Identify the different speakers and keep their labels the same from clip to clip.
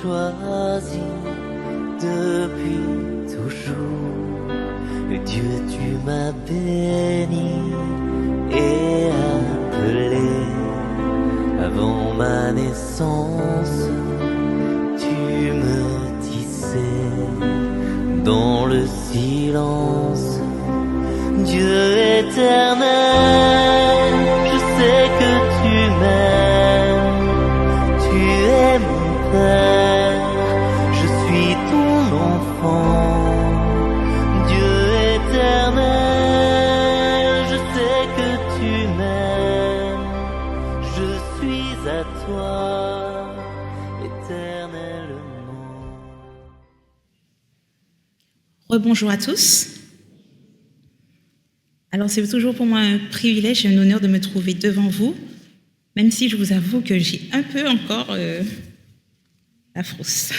Speaker 1: choisi depuis toujours. Dieu, tu m'as béni et appelé avant ma naissance. Tu me disais dans le silence, Dieu éternel, je sais que tu m'aimes, tu es mon Père, je suis ton enfant. Dieu éternel, je sais que tu m'aimes, je suis à toi éternellement.
Speaker 2: Rebonjour à tous. Alors c'est toujours pour moi un privilège et un honneur de me trouver devant vous, même si je vous avoue que j'ai un peu encore la frousse.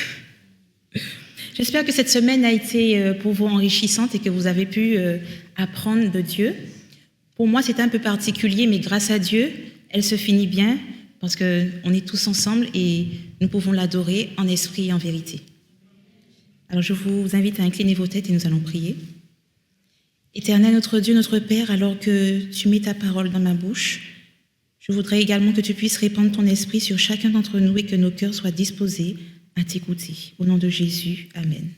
Speaker 2: J'espère que cette semaine a été pour vous enrichissante et que vous avez pu apprendre de Dieu. Pour moi, c'était un peu particulier, mais grâce à Dieu, elle se finit bien parce qu'on est tous ensemble et nous pouvons l'adorer en esprit et en vérité. Alors je vous invite à incliner vos têtes et nous allons prier. Éternel, notre Dieu, notre Père, alors que tu mets ta parole dans ma bouche, je voudrais également que tu puisses répandre ton esprit sur chacun d'entre nous et que nos cœurs soient disposés à t'écouter. Au nom de Jésus, Amen.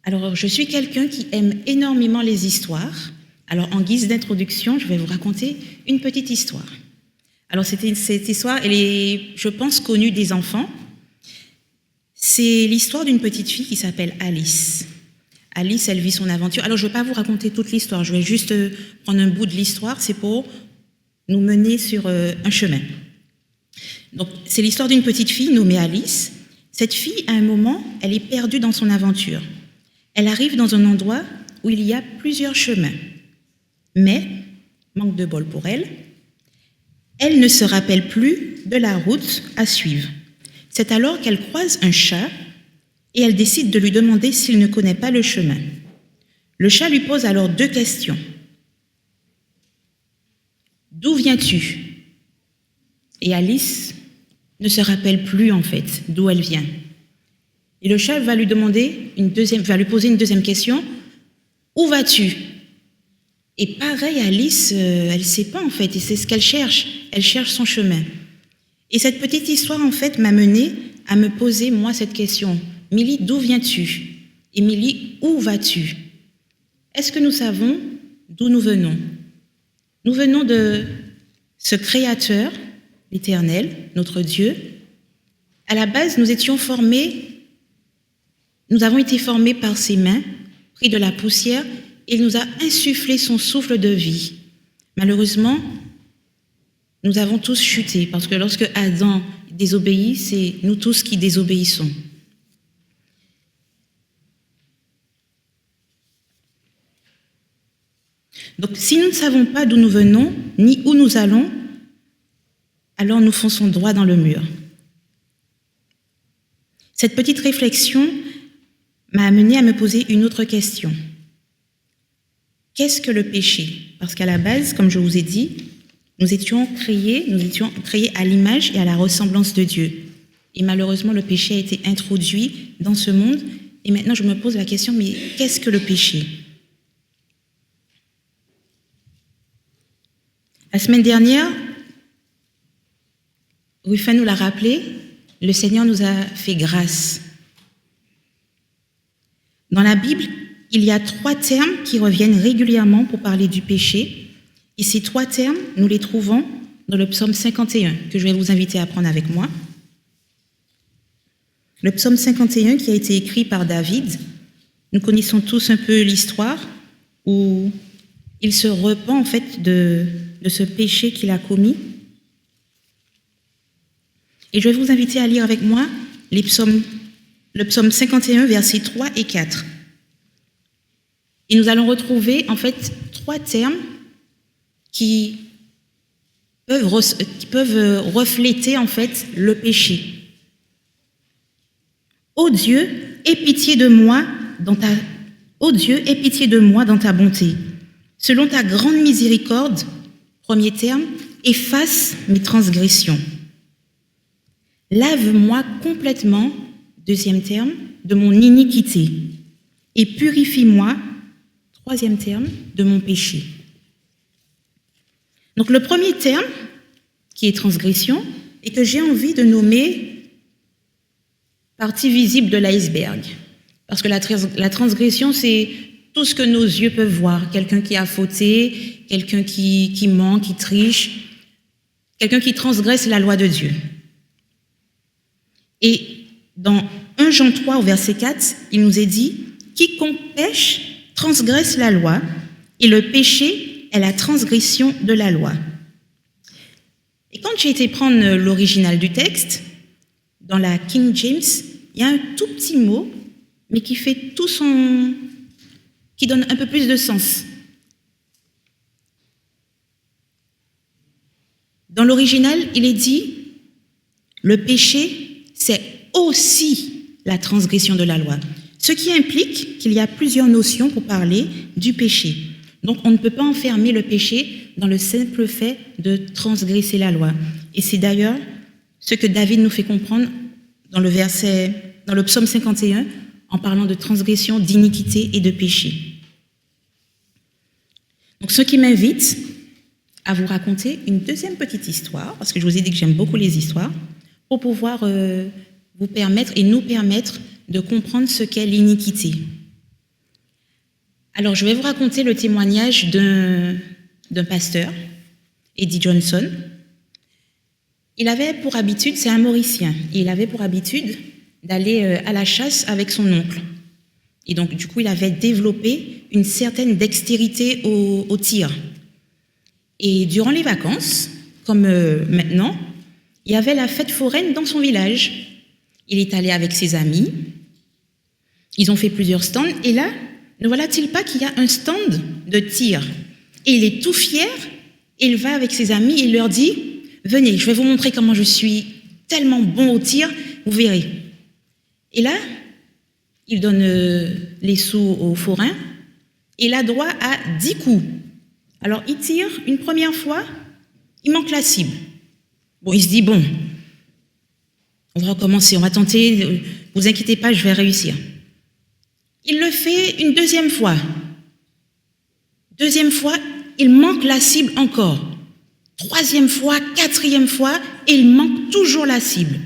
Speaker 2: Alors, je suis quelqu'un qui aime énormément les histoires. Alors, en guise d'introduction, je vais vous raconter une petite histoire. Alors, cette histoire, elle est, je pense, connue des enfants. C'est l'histoire d'une petite fille qui s'appelle Alice. Alice, elle vit son aventure. Alors, je ne vais pas vous raconter toute l'histoire, je vais juste prendre un bout de l'histoire, c'est pour nous mener sur un chemin. Donc, c'est l'histoire d'une petite fille nommée Alice. Cette fille, à un moment, elle est perdue dans son aventure. Elle arrive dans un endroit où il y a plusieurs chemins. Mais, manque de bol pour elle, elle ne se rappelle plus de la route à suivre. C'est alors qu'elle croise un chat et elle décide de lui demander s'il ne connaît pas le chemin. Le chat lui pose alors 2 questions. D'où viens-tu ? Et Alice ne se rappelle plus en fait d'où elle vient. Et le chat va lui poser une deuxième question. Où vas-tu ? Et pareil, Alice, elle ne sait pas en fait, et c'est ce qu'elle cherche. Elle cherche son chemin. Et cette petite histoire en fait m'a menée à me poser moi cette question. Milly, d'où viens-tu ? Et Milly, où vas-tu ? Est-ce que nous savons d'où nous venons ? Nous venons de ce Créateur, l'Éternel, notre Dieu. À la base, nous avons été formés par ses mains, pris de la poussière, et il nous a insufflé son souffle de vie. Malheureusement, nous avons tous chuté, parce que lorsque Adam désobéit, c'est nous tous qui désobéissons. Donc, si nous ne savons pas d'où nous venons, ni où nous allons, alors nous fonçons droit dans le mur. Cette petite réflexion m'a amenée à me poser une autre question. Qu'est-ce que le péché ? Parce qu'à la base, comme je vous ai dit, nous étions créés à l'image et à la ressemblance de Dieu. Et malheureusement, le péché a été introduit dans ce monde. Et maintenant, je me pose la question, mais qu'est-ce que le péché ? La semaine dernière, Ruffin nous l'a rappelé, le Seigneur nous a fait grâce. Dans la Bible, il y a 3 termes qui reviennent régulièrement pour parler du péché. Et ces 3 termes, nous les trouvons dans le psaume 51, que je vais vous inviter à prendre avec moi. Le psaume 51 qui a été écrit par David, nous connaissons tous un peu l'histoire où il se repent en fait de ce péché qu'il a commis. Et je vais vous inviter à lire avec moi le psaume 51, versets 3 et 4. Et nous allons retrouver en fait 3 termes qui peuvent refléter en fait le péché. Ô Dieu, aie pitié de moi dans ta bonté. Selon ta grande miséricorde, premier terme, efface mes transgressions. Lave-moi complètement, deuxième terme, de mon iniquité, et purifie-moi, troisième terme, de mon péché. Donc le premier terme, qui est transgression, et que j'ai envie de nommer partie visible de l'iceberg. Parce que la transgression, c'est tout ce que nos yeux peuvent voir. Quelqu'un qui a fauté, quelqu'un qui ment, qui triche, quelqu'un qui transgresse la loi de Dieu. Et dans 1 Jean 3 au verset 4, il nous est dit « Quiconque pêche transgresse la loi, et le péché est la transgression de la loi. » Et quand j'ai été prendre l'original du texte, dans la King James, il y a un tout petit mot, mais qui fait qui donne un peu plus de sens. Dans l'original, il est dit « Le péché, c'est aussi la transgression de la loi ». Ce qui implique qu'il y a plusieurs notions pour parler du péché. Donc, on ne peut pas enfermer le péché dans le simple fait de transgresser la loi. Et c'est d'ailleurs ce que David nous fait comprendre dans le psaume 51, en parlant de transgression, d'iniquité et de péché. Donc, ce qui m'invite à vous raconter une deuxième petite histoire, parce que je vous ai dit que j'aime beaucoup les histoires, pour pouvoir vous permettre et nous permettre de comprendre ce qu'est l'iniquité. Alors, je vais vous raconter le témoignage d'un pasteur, Eddie Johnson. Il avait pour habitude, c'est un Mauricien, et il avait pour habitude d'aller à la chasse avec son oncle. Et donc, du coup, il avait développé une certaine dextérité au tir. Et durant les vacances, comme maintenant, il y avait la fête foraine dans son village. Il est allé avec ses amis, ils ont fait plusieurs stands, et là, ne voilà-t-il pas qu'il y a un stand de tir? Et il est tout fier, et il va avec ses amis, et il leur dit « Venez, je vais vous montrer comment je suis tellement bon au tir, vous verrez. » Et là, il donne les sous au forain, et il a droit à 10 coups. Alors, il tire une première fois, il manque la cible. Bon, il se dit « Bon, on va recommencer, on va tenter, vous inquiétez pas, je vais réussir. » Il le fait une deuxième fois. Deuxième fois, il manque la cible encore. Troisième fois, quatrième fois, et il manque toujours la cible.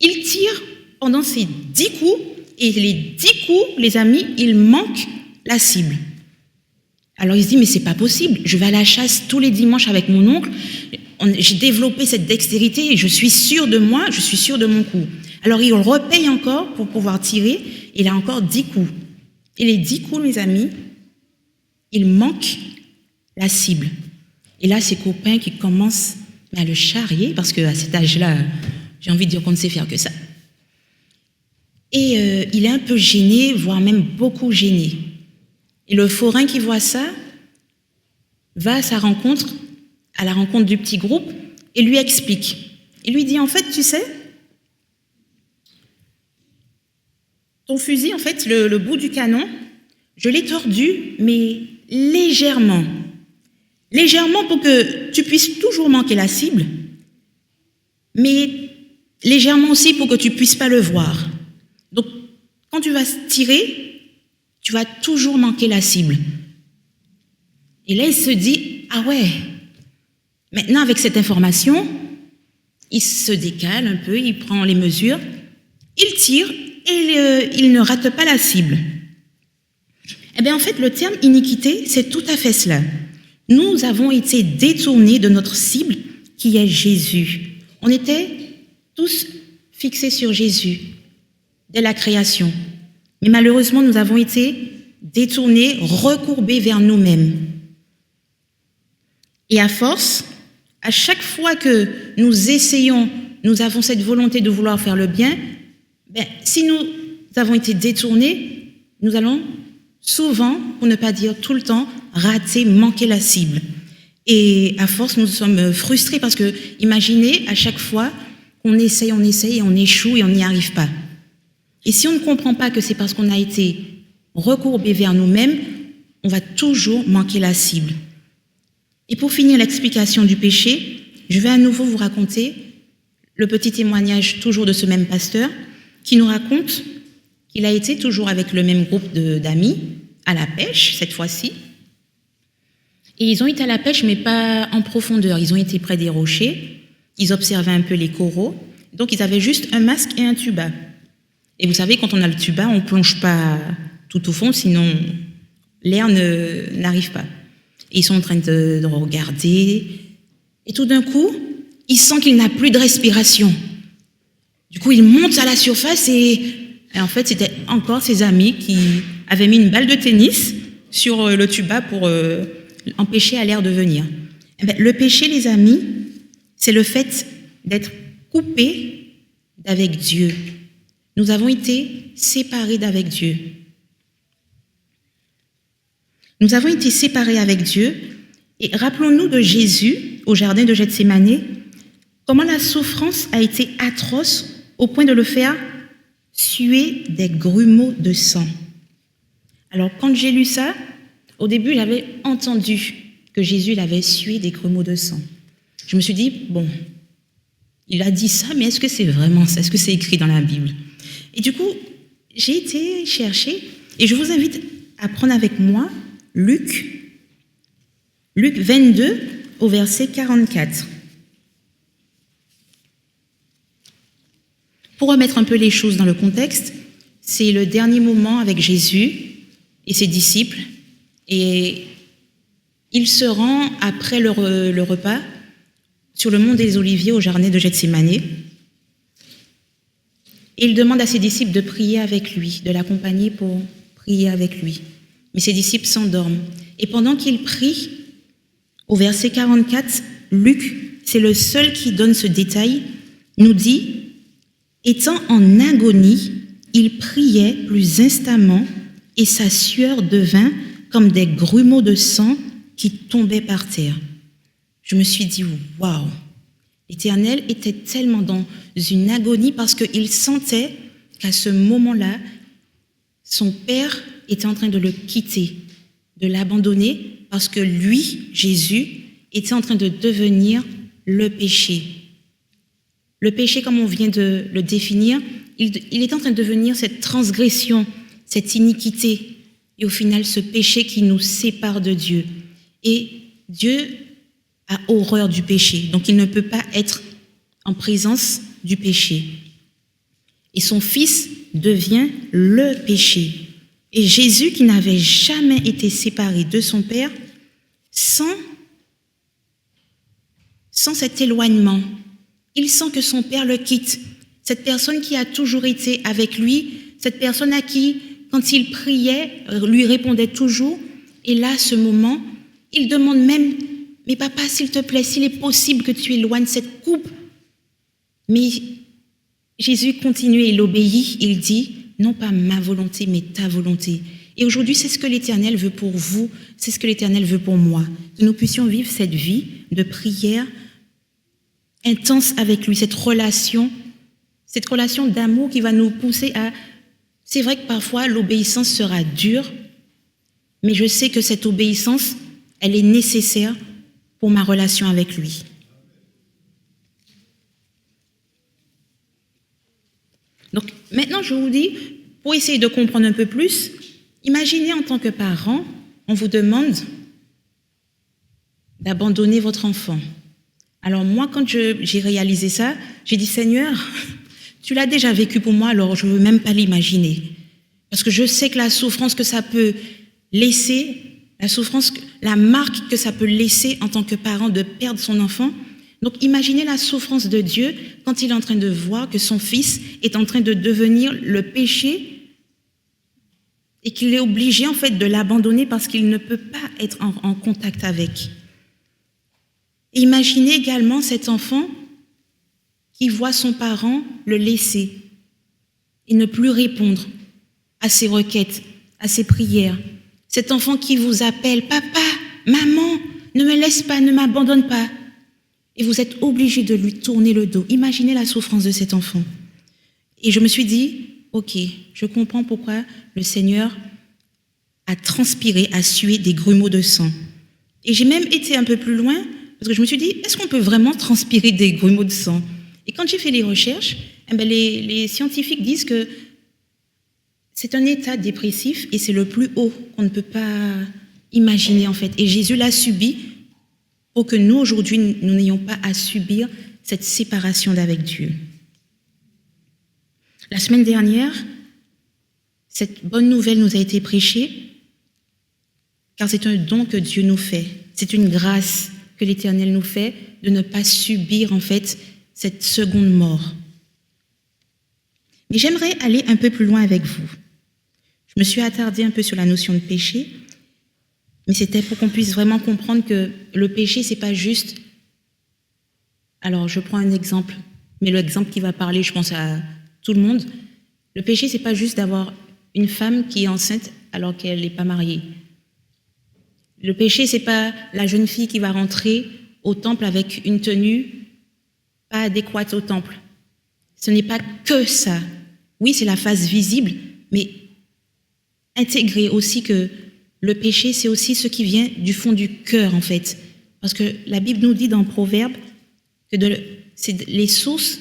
Speaker 2: Il tire pendant ces 10 coups, et les 10 coups, les amis, il manque la cible. Alors il se dit, mais c'est pas possible, je vais à la chasse tous les dimanches avec mon oncle, j'ai développé cette dextérité et je suis sûr de moi, je suis sûr de mon coup. Alors il repaye encore pour pouvoir tirer, il a encore 10 coups. Et les 10 coups, mes amis, il manque la cible. Et là, ses copains qui commencent à le charrier, parce qu'à cet âge-là, j'ai envie de dire qu'on ne sait faire que ça. Et il est un peu gêné, voire même beaucoup gêné. Et le forain qui voit ça va à sa rencontre, à la rencontre du petit groupe, et lui explique. Il lui dit, en fait, tu sais, ton fusil, en fait, le bout du canon, je l'ai tordu, mais légèrement. Légèrement pour que tu puisses toujours manquer la cible, mais légèrement aussi pour que tu puisses pas le voir. Donc, quand tu vas tirer, tu vas toujours manquer la cible. Et là, il se dit, ah ouais, maintenant avec cette information, il se décale un peu, il prend les mesures, il tire et il ne rate pas la cible. Eh bien, en fait, le terme iniquité, c'est tout à fait cela. Nous avons été détournés de notre cible qui est Jésus. On était tous fixés sur Jésus dès la création. Mais malheureusement, nous avons été détournés, recourbés vers nous-mêmes. Et à force, à chaque fois que nous essayons, nous avons cette volonté de vouloir faire le bien, si nous avons été détournés, nous allons souvent, pour ne pas dire tout le temps, rater, manquer la cible. Et à force, nous sommes frustrés parce que, imaginez, à chaque fois qu'on essaye et on échoue et on n'y arrive pas. Et si on ne comprend pas que c'est parce qu'on a été recourbé vers nous-mêmes, on va toujours manquer la cible. Et pour finir l'explication du péché, je vais à nouveau vous raconter le petit témoignage toujours de ce même pasteur qui nous raconte qu'il a été toujours avec le même groupe d'amis à la pêche, cette fois-ci. Et ils ont été à la pêche, mais pas en profondeur. Ils ont été près des rochers, ils observaient un peu les coraux. Donc, ils avaient juste un masque et un tuba. Et vous savez, quand on a le tuba, on ne plonge pas tout au fond, sinon l'air n'arrive pas. Et ils sont en train de regarder. Et tout d'un coup, il sent qu'il n'a plus de respiration. Du coup, il monte à la surface et en fait, c'était encore ses amis qui avaient mis une balle de tennis sur le tuba pour empêcher à l'air de venir. Eh bien, le péché, les amis, c'est le fait d'être coupé d'avec Dieu. Nous avons été séparés d'avec Dieu. Nous avons été séparés avec Dieu. Et rappelons-nous de Jésus au jardin de Gethsémani, comment la souffrance a été atroce au point de le faire suer des grumeaux de sang. Alors, quand j'ai lu ça, au début, j'avais entendu que Jésus avait sué des grumeaux de sang. Je me suis dit, bon, il a dit ça, mais est-ce que c'est vraiment ça? Est-ce que c'est écrit dans la Bible? Et du coup, j'ai été chercher, et je vous invite à prendre avec moi Luc 22 au verset 44. Pour remettre un peu les choses dans le contexte, c'est le dernier moment avec Jésus et ses disciples, et il se rend après le repas sur le mont des Oliviers au jardin de Gethsémani, et il demande à ses disciples de prier avec lui, de l'accompagner pour prier avec lui. Mais ses disciples s'endorment. Et pendant qu'il prie, au verset 44, Luc, c'est le seul qui donne ce détail, nous dit « Étant en agonie, il priait plus instamment et sa sueur devint comme des grumeaux de sang qui tombaient par terre. » Je me suis dit « Waouh !» L'Éternel était tellement dans une agonie parce qu'il sentait qu'à ce moment-là, son Père était en train de le quitter, de l'abandonner, parce que lui, Jésus, était en train de devenir le péché. Le péché, comme on vient de le définir, il est en train de devenir cette transgression, cette iniquité, et au final, ce péché qui nous sépare de Dieu. Et Dieu a horreur du péché, donc il ne peut pas être en présence du péché. Et son Fils devient le péché. Et Jésus, qui n'avait jamais été séparé de son Père, sans cet éloignement, il sent que son Père le quitte. Cette personne qui a toujours été avec lui, cette personne à qui, quand il priait, lui répondait toujours. Et là, à ce moment, il demande même, « Mais papa, s'il te plaît, s'il est possible que tu éloignes cette coupe. » Mais Jésus continue et il obéit, il dit, « Non pas ma volonté, mais ta volonté. » Et aujourd'hui, c'est ce que l'Éternel veut pour vous, c'est ce que l'Éternel veut pour moi, que nous puissions vivre cette vie de prière intense avec lui, cette relation d'amour qui va nous pousser à... C'est vrai que parfois, l'obéissance sera dure, mais je sais que cette obéissance, elle est nécessaire pour ma relation avec lui. Donc, maintenant, je vous dis, pour essayer de comprendre un peu plus, imaginez en tant que parent, on vous demande d'abandonner votre enfant. Alors moi, quand j'ai réalisé ça, j'ai dit, Seigneur, tu l'as déjà vécu pour moi, alors je ne veux même pas l'imaginer. Parce que je sais que la souffrance que ça peut laisser, la marque que ça peut laisser en tant que parent de perdre son enfant. Donc imaginez la souffrance de Dieu quand il est en train de voir que son fils est en train de devenir le péché et qu'il est obligé en fait de l'abandonner parce qu'il ne peut pas être en contact avec. Et imaginez également cet enfant qui voit son parent le laisser et ne plus répondre à ses requêtes, à ses prières. Cet enfant qui vous appelle « Papa, maman, ne me laisse pas, ne m'abandonne pas ». Et vous êtes obligé de lui tourner le dos. Imaginez la souffrance de cet enfant. Et je me suis dit, ok, je comprends pourquoi le Seigneur a transpiré, a sué des grumeaux de sang. Et j'ai même été un peu plus loin, parce que je me suis dit, est-ce qu'on peut vraiment transpirer des grumeaux de sang? Et quand j'ai fait les recherches, les scientifiques disent que c'est un état dépressif et c'est le plus haut qu'on ne peut pas imaginer en fait. Et Jésus l'a subi pour que nous, aujourd'hui, nous n'ayons pas à subir cette séparation d'avec Dieu. La semaine dernière, cette bonne nouvelle nous a été prêchée, car c'est un don que Dieu nous fait. C'est une grâce que l'Éternel nous fait de ne pas subir, en fait, cette seconde mort. Mais j'aimerais aller un peu plus loin avec vous. Je me suis attardée un peu sur la notion de péché, mais c'était pour qu'on puisse vraiment comprendre que le péché, c'est pas juste... Alors, je prends un exemple, mais l'exemple qui va parler, je pense, à tout le monde. Le péché, c'est pas juste d'avoir une femme qui est enceinte alors qu'elle n'est pas mariée. Le péché, c'est pas la jeune fille qui va rentrer au temple avec une tenue pas adéquate au temple. Ce n'est pas que ça. Oui, c'est la face visible, mais intégrer aussi que le péché, c'est aussi ce qui vient du fond du cœur, en fait. Parce que la Bible nous dit dans Proverbes que c'est les sources,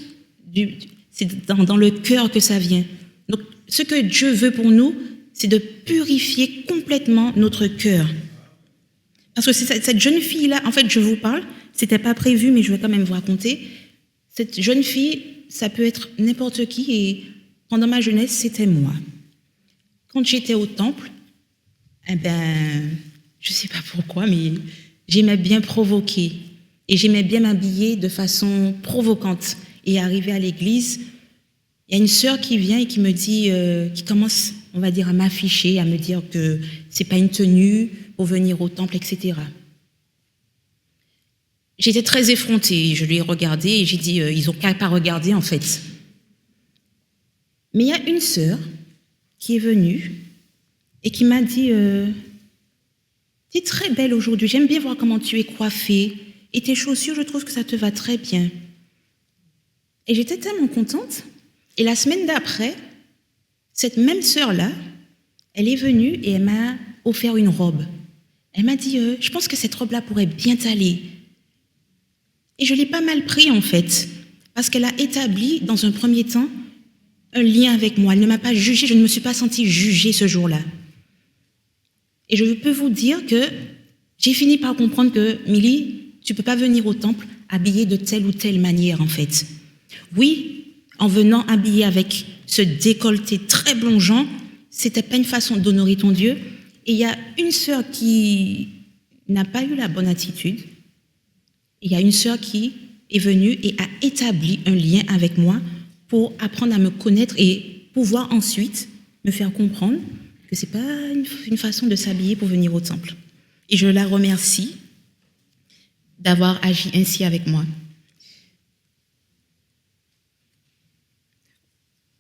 Speaker 2: c'est dans le cœur que ça vient. Donc, ce que Dieu veut pour nous, c'est de purifier complètement notre cœur. Parce que cette jeune fille-là, en fait, je vous parle, c'était pas prévu, mais je vais quand même vous raconter. Cette jeune fille, ça peut être n'importe qui, et pendant ma jeunesse, c'était moi. Quand j'étais au temple, je sais pas pourquoi, mais j'aimais bien provoquer. Et j'aimais bien m'habiller de façon provocante. Et arrivé à l'église, il y a une sœur qui vient et qui me dit, qui commence, on va dire, à m'afficher, à me dire que c'est pas une tenue pour venir au temple, etc. J'étais très effrontée. Je lui ai regardé et j'ai dit, ils ont qu'à pas regarder en fait. Mais il y a une sœur qui est venue et qui m'a dit, tu es très belle aujourd'hui, j'aime bien voir comment tu es coiffée et tes chaussures, je trouve que ça te va très bien. Et j'étais tellement contente. Et la semaine d'après, cette même sœur-là, elle est venue et elle m'a offert une robe. Elle m'a dit, je pense que cette robe-là pourrait bien t'aller. Et je l'ai pas mal pris en fait, parce qu'elle a établi dans un premier temps un lien avec moi. Elle ne m'a pas jugée, je ne me suis pas sentie jugée ce jour-là. Et je peux vous dire que j'ai fini par comprendre que, Milly, tu ne peux pas venir au temple habillée de telle ou telle manière en fait. Oui, en venant habillée avec ce décolleté très plongeant, c'était pas une façon d'honorer ton Dieu. Et il y a une sœur qui n'a pas eu la bonne attitude. Il y a une sœur qui est venue et a établi un lien avec moi pour apprendre à me connaître et pouvoir ensuite me faire comprendre que c'est pas une façon de s'habiller pour venir au temple. Et je la remercie d'avoir agi ainsi avec moi.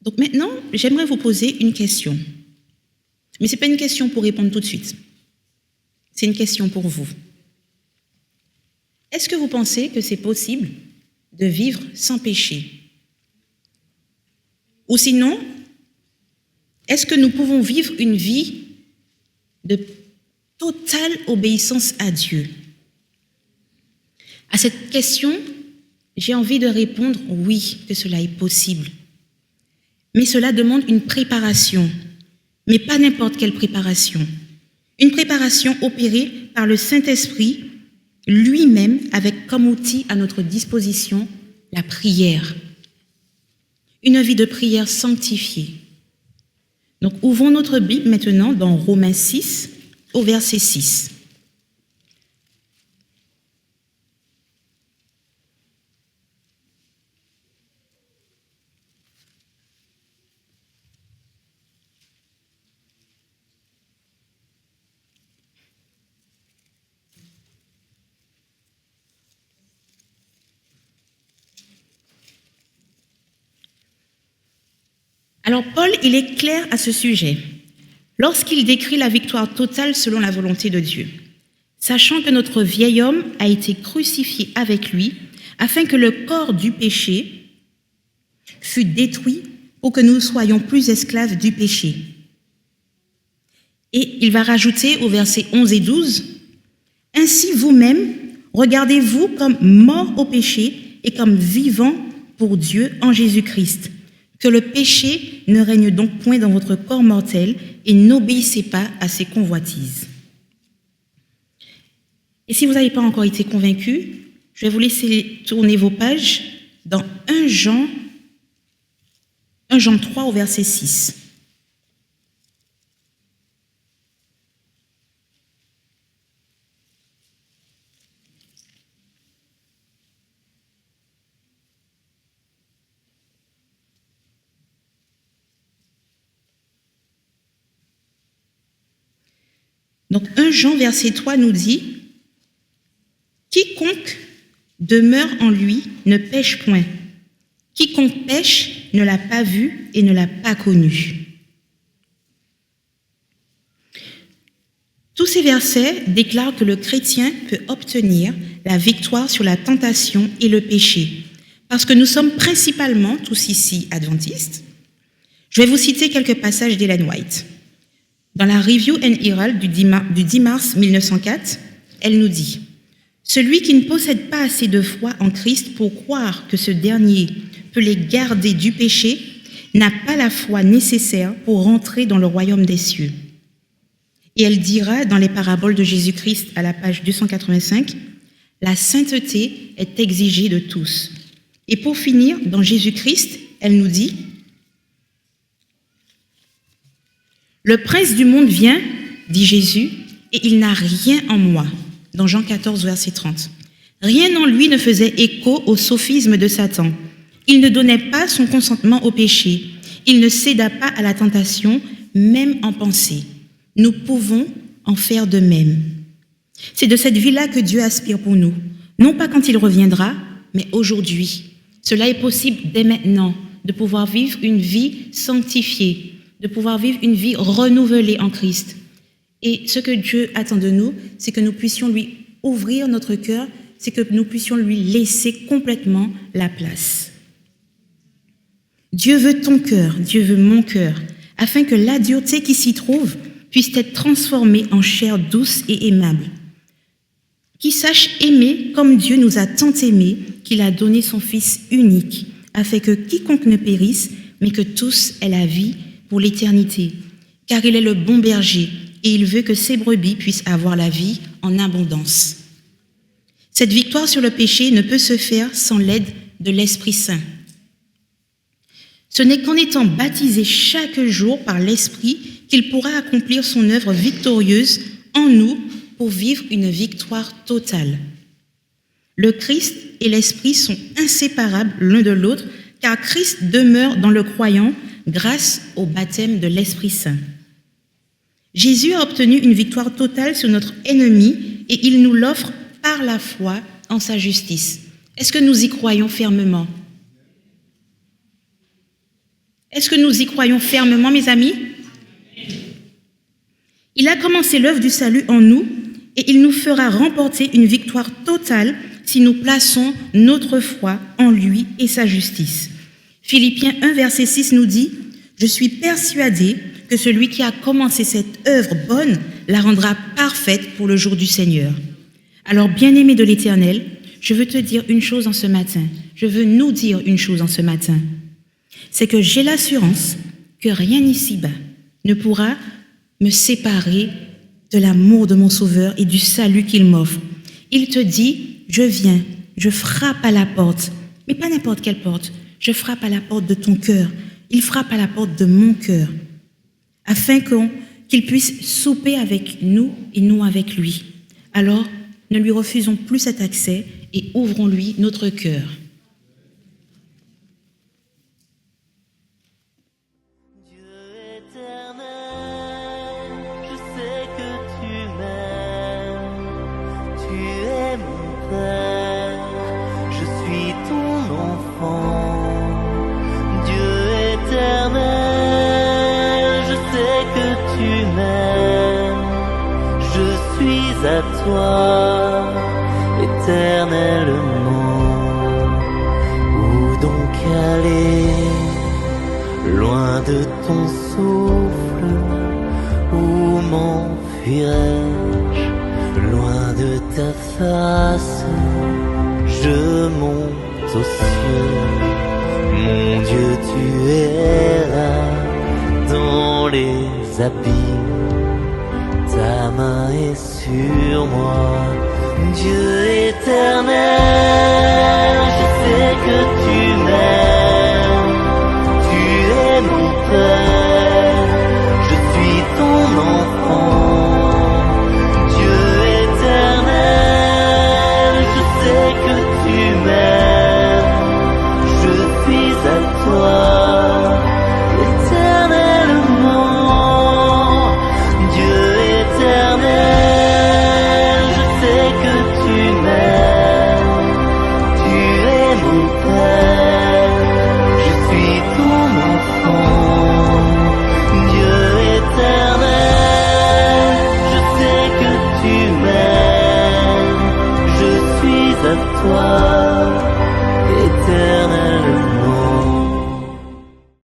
Speaker 2: Donc maintenant, j'aimerais vous poser une question. Mais ce n'est pas une question pour répondre tout de suite. C'est une question pour vous. Est-ce que vous pensez que c'est possible de vivre sans péché? Ou sinon, est-ce que nous pouvons vivre une vie de totale obéissance à Dieu? À cette question, j'ai envie de répondre oui, que cela est possible. Mais cela demande une préparation, mais pas n'importe quelle préparation. Une préparation opérée par le Saint-Esprit lui-même avec comme outil à notre disposition la prière. Une vie de prière sanctifiée. Donc ouvrons notre Bible maintenant dans Romains 6 au verset 6. Alors Paul, il est clair à ce sujet lorsqu'il décrit la victoire totale selon la volonté de Dieu, sachant que notre vieil homme a été crucifié avec lui afin que le corps du péché fût détruit pour que nous soyons plus esclaves du péché. Et il va rajouter au verset 11 et 12, « Ainsi vous-même, regardez-vous comme morts au péché et comme vivants pour Dieu en Jésus-Christ. Que le péché ne règne donc point dans votre corps mortel et n'obéissez pas à ses convoitises. Et si vous n'avez pas encore été convaincu, je vais vous laisser tourner vos pages dans 1 Jean 3 au verset 6. Donc 1 Jean verset 3 nous dit « Quiconque demeure en lui ne pêche point. Quiconque pêche ne l'a pas vu et ne l'a pas connu. » Tous ces versets déclarent que le chrétien peut obtenir la victoire sur la tentation et le péché, parce que nous sommes principalement tous ici adventistes. Je vais vous citer quelques passages d'Ellen White. Dans la Review and Herald du 10 mars 1904, elle nous dit « Celui qui ne possède pas assez de foi en Christ pour croire que ce dernier peut les garder du péché n'a pas la foi nécessaire pour rentrer dans le royaume des cieux. » Et elle dira dans les paraboles de Jésus-Christ à la page 285, « La sainteté est exigée de tous. » Et pour finir, dans Jésus-Christ, elle nous dit « Le prince du monde vient, dit Jésus, et il n'a rien en moi. » Dans Jean 14, verset 30. Rien en lui ne faisait écho au sophisme de Satan. Il ne donnait pas son consentement au péché. Il ne céda pas à la tentation, même en pensée. Nous pouvons en faire de même. C'est de cette vie-là que Dieu aspire pour nous. Non pas quand il reviendra, mais aujourd'hui. Cela est possible dès maintenant, de pouvoir vivre une vie sanctifiée, de pouvoir vivre une vie renouvelée en Christ. Et ce que Dieu attend de nous, c'est que nous puissions lui ouvrir notre cœur, c'est que nous puissions lui laisser complètement la place. Dieu veut ton cœur, Dieu veut mon cœur, afin que la dureté qui s'y trouve puisse être transformée en chair douce et aimable, qui sache aimer comme Dieu nous a tant aimés qu'il a donné son Fils unique, afin que quiconque ne périsse, mais que tous aient la vie pour l'éternité. Car il est le bon berger, et il veut que ses brebis puissent avoir la vie en abondance. Cette victoire sur le péché ne peut se faire sans l'aide de l'Esprit Saint. Ce n'est qu'en étant baptisé chaque jour par l'Esprit qu'il pourra accomplir son œuvre victorieuse en nous pour vivre une victoire totale. Le Christ et l'Esprit sont inséparables l'un de l'autre, car Christ demeure dans le croyant grâce au baptême de l'Esprit Saint. Jésus a obtenu une victoire totale sur notre ennemi et il nous l'offre par la foi en sa justice. Est-ce que nous y croyons fermement? Est-ce que nous y croyons fermement, mes amis? Il a commencé l'œuvre du salut en nous et il nous fera remporter une victoire totale si nous plaçons notre foi en lui et sa justice. Philippiens 1, verset 6 nous dit « Je suis persuadé que celui qui a commencé cette œuvre bonne la rendra parfaite pour le jour du Seigneur. » Alors, bien-aimé de l'Éternel, je veux te dire une chose en ce matin. Je veux nous dire une chose en ce matin. C'est que j'ai l'assurance que rien ici-bas ne pourra me séparer de l'amour de mon Sauveur et du salut qu'il m'offre. Il te dit, je viens, je frappe à la porte, mais pas n'importe quelle porte. Je frappe à la porte de ton cœur. Il frappe à la porte de mon cœur, afin qu'il puisse souper avec nous et nous avec lui. Alors, ne lui refusons plus cet accès et ouvrons-lui notre cœur.
Speaker 1: À toi, éternellement, où donc aller, loin de ton souffle, où m'enfuirai-je, loin de ta face, je monte aux cieux. Mon Dieu, tu es là dans les abîmes. Ta main est sur moi, Dieu éternel. Je sais que tu m'aimes, tu es mon Père, je suis ton enfant. Dieu éternel, je sais que tu m'aimes, je suis à toi éternellement. Dieu éternel, je sais que tu m'aimes, tu es mon Père, je suis ton enfant. Dieu éternel, je sais que tu m'aimes, je suis à toi.